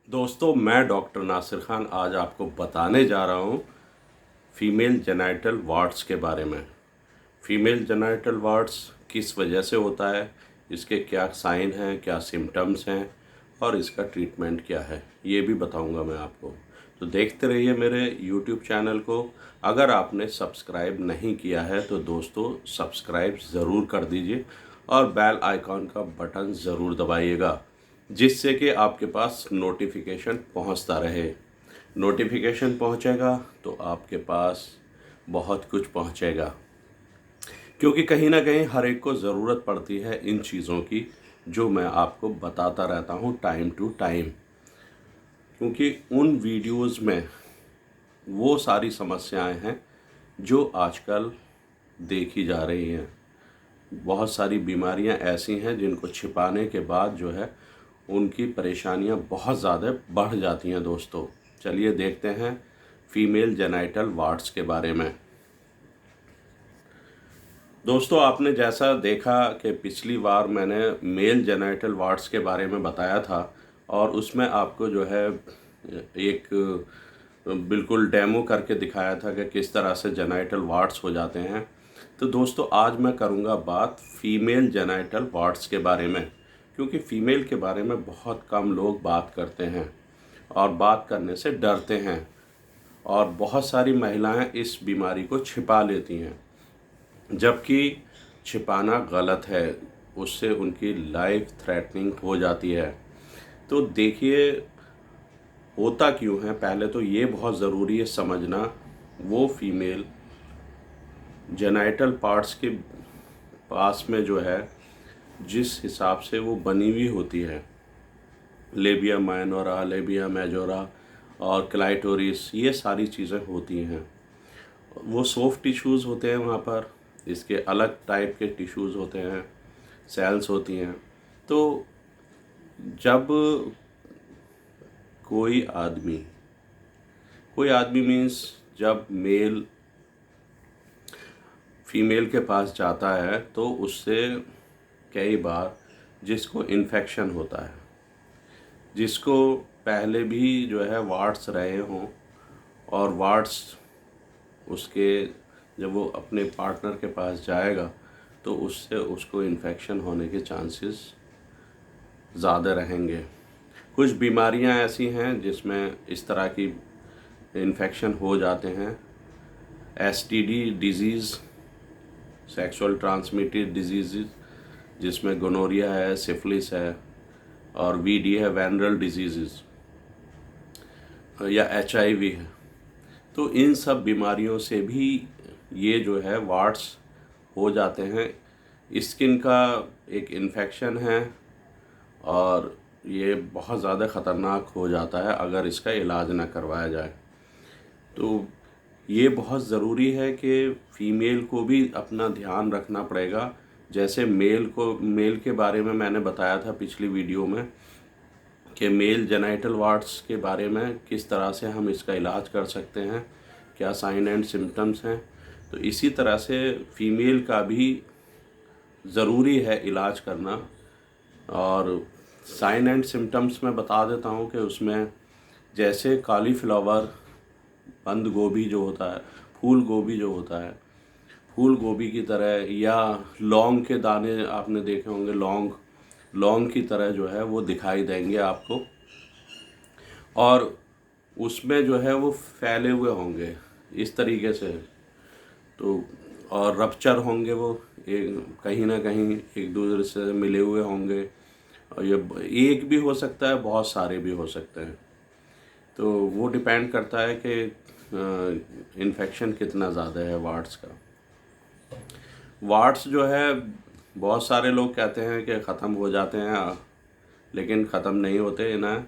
दोस्तों, मैं डॉक्टर नासिर खान आज आपको बताने जा रहा हूँ फीमेल जेनाइटल वार्ड्स के बारे में। फीमेल जेनाइटल वार्ड्स किस वजह से होता है, इसके क्या साइन हैं, क्या सिम्टम्स हैं और इसका ट्रीटमेंट क्या है, ये भी बताऊंगा मैं आपको। तो देखते रहिए मेरे यूट्यूब चैनल को। अगर आपने सब्सक्राइब नहीं किया है तो दोस्तों सब्सक्राइब ज़रूर कर दीजिए और बेल आइकॉन का बटन ज़रूर दबाइएगा, जिससे कि आपके पास नोटिफिकेशन पहुंचता रहे। नोटिफिकेशन पहुंचेगा तो आपके पास बहुत कुछ पहुंचेगा, क्योंकि कहीं ना कहीं हर एक को ज़रूरत पड़ती है इन चीज़ों की, जो मैं आपको बताता रहता हूं टाइम टू टाइम। क्योंकि उन वीडियोस में वो सारी समस्याएं हैं जो आजकल देखी जा रही हैं। बहुत सारी बीमारियां ऐसी हैं जिनको छिपाने के बाद जो है उनकी परेशानियां बहुत ज़्यादा बढ़ जाती हैं। दोस्तों चलिए देखते हैं फीमेल जेनाइटल वार्ड्स के बारे में। दोस्तों, आपने जैसा देखा कि पिछली बार मैंने मेल जेनाइटल वार्ड्स के बारे में बताया था और उसमें आपको जो है एक बिल्कुल डेमो करके दिखाया था कि किस तरह से जेनाइटल वार्ड्स हो जाते हैं। तो दोस्तों आज मैं करूंगा बात फीमेल जेनाइटल वार्ड्स के बारे में, क्योंकि फ़ीमेल के बारे में बहुत कम लोग बात करते हैं और बात करने से डरते हैं और बहुत सारी महिलाएं इस बीमारी को छिपा लेती हैं, जबकि छिपाना गलत है। उससे उनकी लाइफ थ्रेटनिंग हो जाती है। तो देखिए होता क्यों है, पहले तो ये बहुत ज़रूरी है समझना। वो फीमेल जेनाइटल पार्ट्स के पास में जो है जिस हिसाब से वो बनी हुई होती है, लेबिया माइनोरा, लेबिया मेजोरा और क्लाइटोरिस, ये सारी चीज़ें होती हैं। वो सॉफ्ट टिश्यूज़ होते हैं वहाँ पर, इसके अलग टाइप के टिश्यूज़ होते हैं, सेल्स होती हैं। तो जब कोई आदमी मीन्स जब मेल फीमेल के पास जाता है तो उससे कई बार जिसको इन्फेक्शन होता है, जिसको पहले भी जो है वार्ड्स रहे हों और वार्ड्स उसके जब वो अपने पार्टनर के पास जाएगा तो उससे उसको इन्फेक्शन होने के चांसेस ज़्यादा रहेंगे। कुछ बीमारियां ऐसी हैं जिसमें इस तरह की इन्फेक्शन हो जाते हैं। STD disease, sexual transmitted disease, जिसमें गोनोरिया है, सिफिलिस है और वीडी है, वेनरल डिजीज़, या एचआईवी है। तो इन सब बीमारियों से भी ये जो है वार्ड्स हो जाते हैं। स्किन का एक इन्फेक्शन है और ये बहुत ज़्यादा ख़तरनाक हो जाता है अगर इसका इलाज ना करवाया जाए। तो ये बहुत ज़रूरी है कि फ़ीमेल को भी अपना ध्यान रखना पड़ेगा। जैसे मेल के बारे में मैंने बताया था पिछली वीडियो में कि मेल जेनाइटल वार्ड्स के बारे में किस तरह से हम इसका इलाज कर सकते हैं, क्या साइन एंड सिम्टम्स हैं। तो इसी तरह से फ़ीमेल का भी ज़रूरी है इलाज करना। और साइन एंड सिम्टम्स मैं बता देता हूँ कि उसमें जैसे कॉलीफ्लावर, बंद गोभी जो होता है, फूल गोभी जो होता है, फूल गोभी की तरह, या लौंग के दाने आपने देखे होंगे, लौंग की तरह जो है वो दिखाई देंगे आपको, और उसमें जो है वो फैले हुए होंगे इस तरीके से। तो और रप्चर होंगे, वो कहीं ना कहीं एक दूसरे से मिले हुए होंगे, और ये एक भी हो सकता है, बहुत सारे भी हो सकते हैं। तो वो डिपेंड करता है कि इन्फेक्शन कितना ज़्यादा है वार्ड्स का। वार्ड्स जो है बहुत सारे लोग कहते हैं कि ख़त्म हो जाते हैं, लेकिन ख़त्म नहीं होते। इन्हें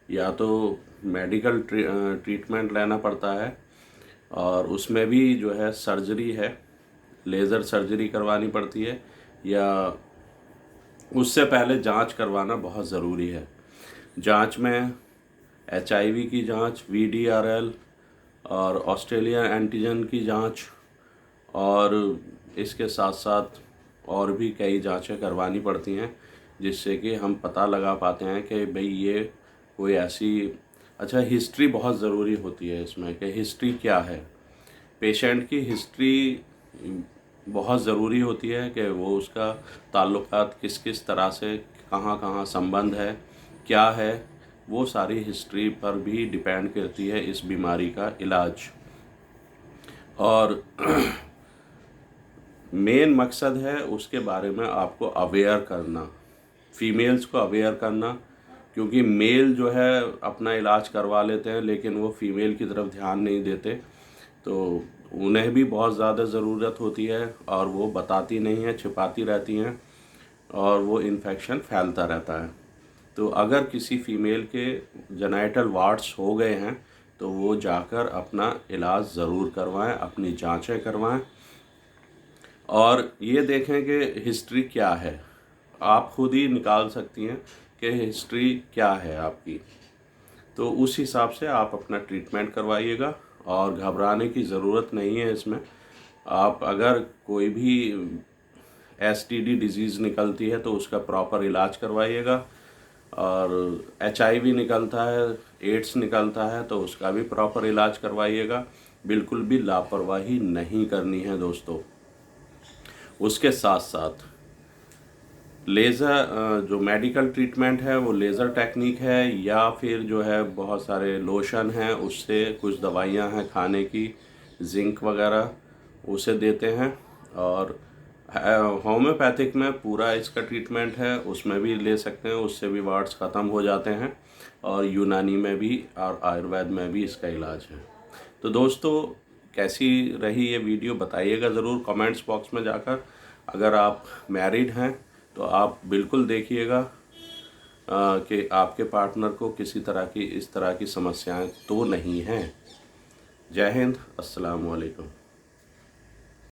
या तो मेडिकल ट्रीटमेंट लेना पड़ता है, और उसमें भी जो है सर्जरी है, लेज़र सर्जरी करवानी पड़ती है, या उससे पहले जांच करवाना बहुत ज़रूरी है। जांच में एचआईवी की जांच, वीडीआरएल और ऑस्ट्रेलिया एंटीजन की जांच, और इसके साथ साथ और भी कई जांचें करवानी पड़ती हैं, जिससे कि हम पता लगा पाते हैं कि भाई ये कोई ऐसी अच्छा हिस्ट्री बहुत ज़रूरी होती है इसमें कि हिस्ट्री क्या है, पेशेंट की हिस्ट्री बहुत ज़रूरी होती है कि वो उसका ताल्लुकात किस किस तरह से कहाँ कहाँ संबंध है क्या है, वो सारी हिस्ट्री पर भी डिपेंड करती है इस बीमारी का इलाज। और मेन मकसद है उसके बारे में आपको अवेयर करना, फीमेल्स को अवेयर करना, क्योंकि मेल जो है अपना इलाज करवा लेते हैं लेकिन वो फीमेल की तरफ ध्यान नहीं देते, तो उन्हें भी बहुत ज़्यादा ज़रूरत होती है और वो बताती नहीं है, छिपाती रहती हैं और वो इन्फेक्शन फैलता रहता है। तो अगर किसी फीमेल के जेनिटल वार्ड्स हो गए हैं तो वो जाकर अपना इलाज ज़रूर करवाएं, अपनी जांचें करवाएं और ये देखें कि हिस्ट्री क्या है। आप खुद ही निकाल सकती हैं कि हिस्ट्री क्या है आपकी, तो उस हिसाब से आप अपना ट्रीटमेंट करवाइएगा और घबराने की ज़रूरत नहीं है इसमें। आप अगर कोई भी एसटीडी डिजीज़ निकलती है तो उसका प्रॉपर इलाज करवाइएगा, और एचआईवी निकलता है, एड्स निकलता है तो उसका भी प्रॉपर इलाज करवाइएगा। बिल्कुल भी लापरवाही नहीं करनी है दोस्तों। उसके साथ साथ लेज़र जो मेडिकल ट्रीटमेंट है वो लेज़र टेक्निक है, या फिर जो है बहुत सारे लोशन हैं, उससे कुछ दवाइयां हैं खाने की, जिंक वगैरह उसे देते हैं। और होम्योपैथिक में पूरा इसका ट्रीटमेंट है, उसमें भी ले सकते हैं, उससे भी वार्ड्स ख़त्म हो जाते हैं। और यूनानी में भी और आयुर्वेद में भी इसका इलाज है। तो दोस्तों कैसी रही ये वीडियो बताइएगा ज़रूर कमेंट्स बॉक्स में जाकर। अगर आप मैरिड हैं तो आप बिल्कुल देखिएगा कि आपके पार्टनर को किसी तरह की इस तरह की समस्याएं तो नहीं हैं। जय हिंद, अस्सलाम वालेकुम।